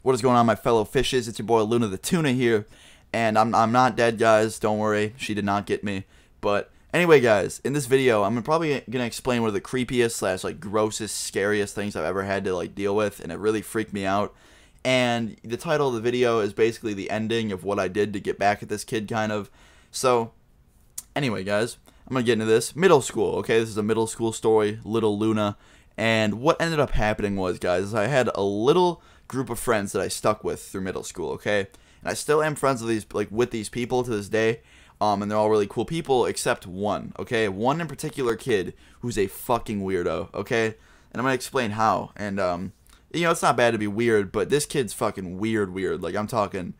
What is going on, my fellow fishes? It's your boy Luna the Tuna here, and I'm not dead, guys. Don't worry, she did not get me. But anyway, guys, in this video, I'm probably gonna explain one of the creepiest slash like grossest, scariest things I've ever had to like deal with, and it really freaked me out. And the title of the video is basically the ending of what I did to get back at this kid, kind of. So anyway, guys, I'm gonna get into this. Middle school, okay? This is a middle school story, little Luna. And what ended up happening was, guys, I had a little group of friends that I stuck with through middle school, okay? And I still am friends with these people to this day. And they're all really cool people except one, okay? One in particular kid who's a fucking weirdo, okay? And I'm gonna explain how. And you know, it's not bad to be weird, but this kid's fucking weird. Like, I'm talking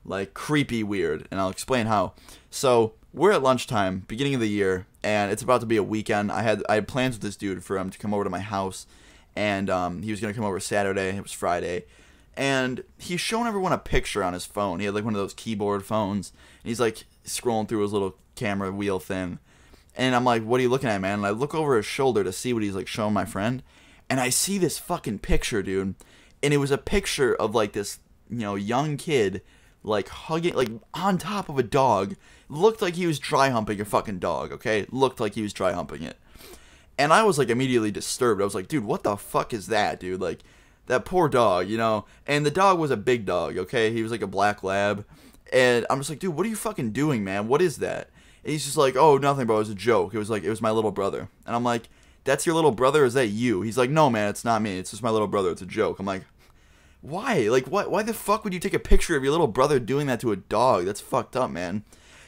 like creepy weird, and I'll explain how. So we're at lunchtime, beginning of the year, and it's about to be a weekend. I had plans with this dude for him to come over to my house, and he was gonna come over Saturday. It was Friday, and he's showing everyone a picture on his phone. He had like one of those keyboard phones, and he's like scrolling through his little camera wheel thing. And I'm like, "What are you looking at, man?" And I look over his shoulder to see what he's like showing my friend, and I see this fucking picture, dude. And it was a picture of like this, you know, young kid like hugging, like on top of a dog. Looked like he was dry humping a fucking dog, okay? Looked like he was dry humping it. And I was like immediately disturbed. I was like, dude, what the fuck is that, dude? Like, that poor dog, you know? And the dog was a big dog, okay? He was like a black lab. And I'm just like, dude, what are you fucking doing, man? What is that? And he's just like, oh, nothing, bro. It was a joke. It was my little brother. And I'm like, that's your little brother? Or is that you? He's like, no, man, it's not me. It's just my little brother. It's a joke. I'm like, why? Like, what? Why the fuck would you take a picture of your little brother doing that to a dog? That's fucked up, man.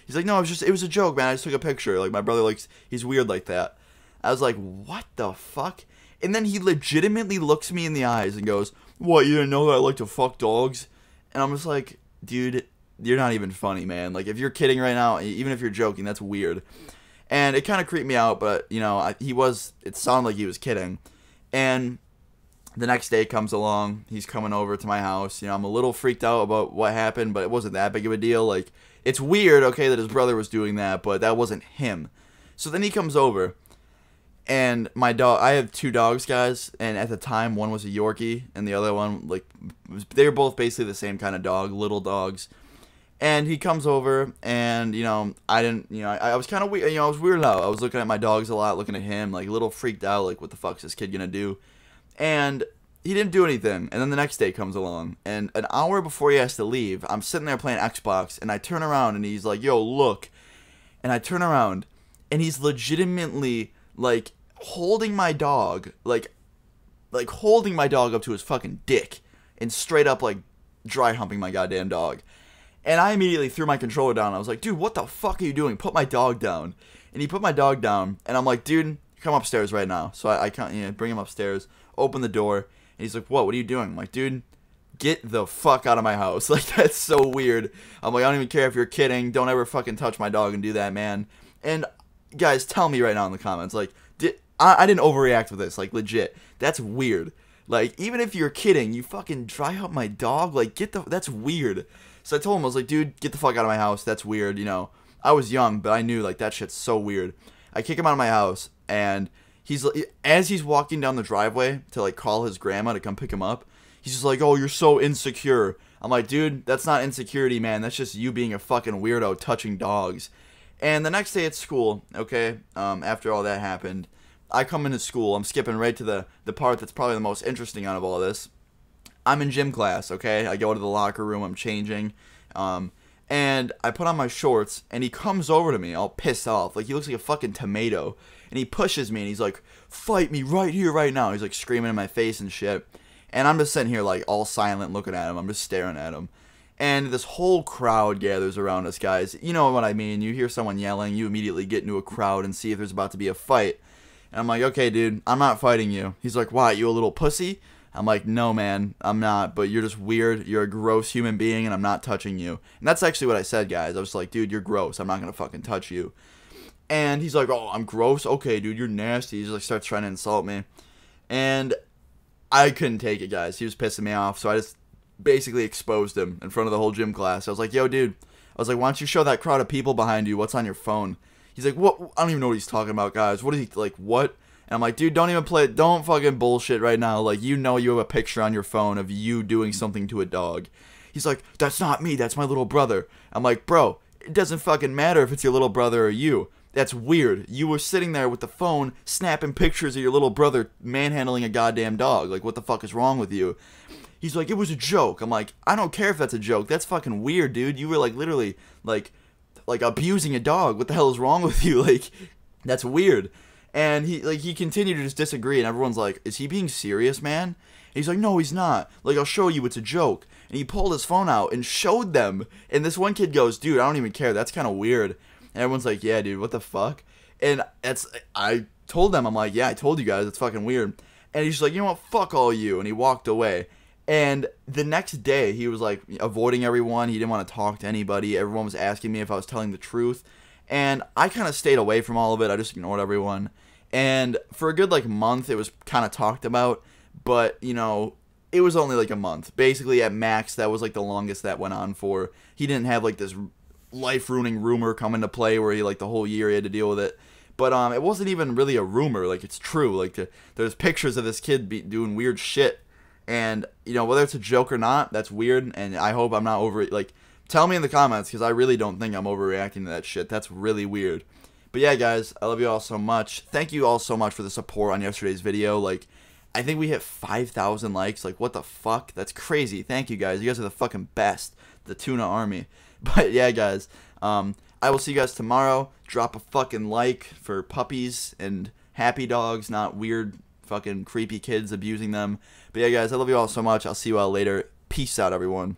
He's like, no, it was a joke, man. I just took a picture. Like, my brother likes, he's weird like that. I was like, what the fuck? And then he legitimately looks me in the eyes and goes, what, you didn't know that I like to fuck dogs? And I'm just like, dude, you're not even funny, man. Like, if you're kidding right now, even if you're joking, that's weird. And it kind of creeped me out, but, you know, it sounded like he was kidding. And the next day comes along, he's coming over to my house. You know, I'm a little freaked out about what happened, but it wasn't that big of a deal. Like, it's weird, okay, that his brother was doing that, but that wasn't him. So then he comes over, and my dog, I have two dogs, guys, and at the time, one was a Yorkie, and the other one, like, they were both basically the same kind of dog, little dogs. And he comes over, and, you know, I was kind of weird, you know, I was weirded out. I was looking at my dogs a lot, looking at him, like, a little freaked out, like, what the fuck's this kid gonna do? And he didn't do anything. And then the next day comes along, and an hour before he has to leave, I'm sitting there playing Xbox, and I turn around, and he's like, yo, look. And I turn around, and he's legitimately, like, holding my dog, like holding my dog up to his fucking dick, and straight up, like, dry humping my goddamn dog. And I immediately threw my controller down. I was like, dude, what the fuck are you doing? Put my dog down. And he put my dog down, and I'm like, dude, come upstairs right now. So I can't, you know, bring him upstairs, open the door, and he's like, what are you doing? I'm like, dude, get the fuck out of my house. Like, that's so weird. I'm like, I don't even care if you're kidding. Don't ever fucking touch my dog and do that, man. And guys, tell me right now in the comments, like, I didn't overreact with this, like, legit. That's weird. Like, even if you're kidding, you fucking dry hump my dog, like, that's weird. So I told him, I was like, dude, get the fuck out of my house. That's weird, you know. I was young, but I knew, like, that shit's so weird. I kick him out of my house, and as he's walking down the driveway to, like, call his grandma to come pick him up, he's just like, oh, you're so insecure. I'm like, dude, that's not insecurity, man. That's just you being a fucking weirdo touching dogs. And the next day at school, okay, after all that happened, I come into school. I'm skipping right to the part that's probably the most interesting out of all this. I'm in gym class, okay? I go to the locker room. I'm changing. And I put on my shorts, and he comes over to me all pissed off. Like, he looks like a fucking tomato. And he pushes me, and he's like, fight me right here, right now. He's like screaming in my face and shit. And I'm just sitting here like all silent looking at him. I'm just staring at him. And this whole crowd gathers around us, guys. You know what I mean. You hear someone yelling, you immediately get into a crowd and see if there's about to be a fight. And I'm like, okay, dude, I'm not fighting you. He's like, why, you a little pussy? I'm like, no, man, I'm not, but you're just weird. You're a gross human being, and I'm not touching you. And that's actually what I said, guys. I was like, dude, you're gross. I'm not going to fucking touch you. And he's like, oh, I'm gross? Okay, dude, you're nasty. He just like starts trying to insult me. And I couldn't take it, guys. He was pissing me off, so I just basically exposed him in front of the whole gym class. I was like, yo, dude. I was like, why don't you show that crowd of people behind you what's on your phone? He's like, what? I don't even know what he's talking about, guys. What is he, like, what? And I'm like, dude, don't even play, don't fucking bullshit right now. Like, you know you have a picture on your phone of you doing something to a dog. He's like, that's not me, that's my little brother. I'm like, bro, it doesn't fucking matter if it's your little brother or you. That's weird. You were sitting there with the phone, snapping pictures of your little brother manhandling a goddamn dog. Like, what the fuck is wrong with you? He's like, it was a joke. I'm like, I don't care if that's a joke. That's fucking weird, dude. You were, like, literally, like abusing a dog. What the hell is wrong with you? Like, that's weird. And he continued to just disagree, and everyone's like, is he being serious, man? And he's like, no, he's not. Like, I'll show you, it's a joke. And he pulled his phone out and showed them. And this one kid goes, dude, I don't even care. That's kind of weird. And everyone's like, yeah, dude, what the fuck? And I told them, I'm like, yeah, I told you guys, it's fucking weird. And he's like, you know what, fuck all you. And he walked away. And the next day, he was like avoiding everyone. He didn't want to talk to anybody. Everyone was asking me if I was telling the truth. And I kind of stayed away from all of it. I just ignored everyone. And for a good like month, it was kind of talked about. But, you know, it was only like a month. Basically, at max, that was like the longest that went on for. He didn't have like this life-ruining rumor come into play where he like the whole year he had to deal with it. But it wasn't even really a rumor. Like, it's true. Like, there's pictures of this kid doing weird shit. And, you know, whether it's a joke or not, that's weird. And I hope I'm not like, tell me in the comments, because I really don't think I'm overreacting to that shit. That's really weird. But yeah, guys, I love you all so much. Thank you all so much for the support on yesterday's video. Like, I think we hit 5,000 likes. Like, what the fuck? That's crazy. Thank you, guys. You guys are the fucking best. The Tuna Army. But yeah, guys, I will see you guys tomorrow. Drop a fucking like for puppies and happy dogs, not weird fucking creepy kids abusing them. But yeah, guys, I love you all so much. I'll see you all later. Peace out, everyone.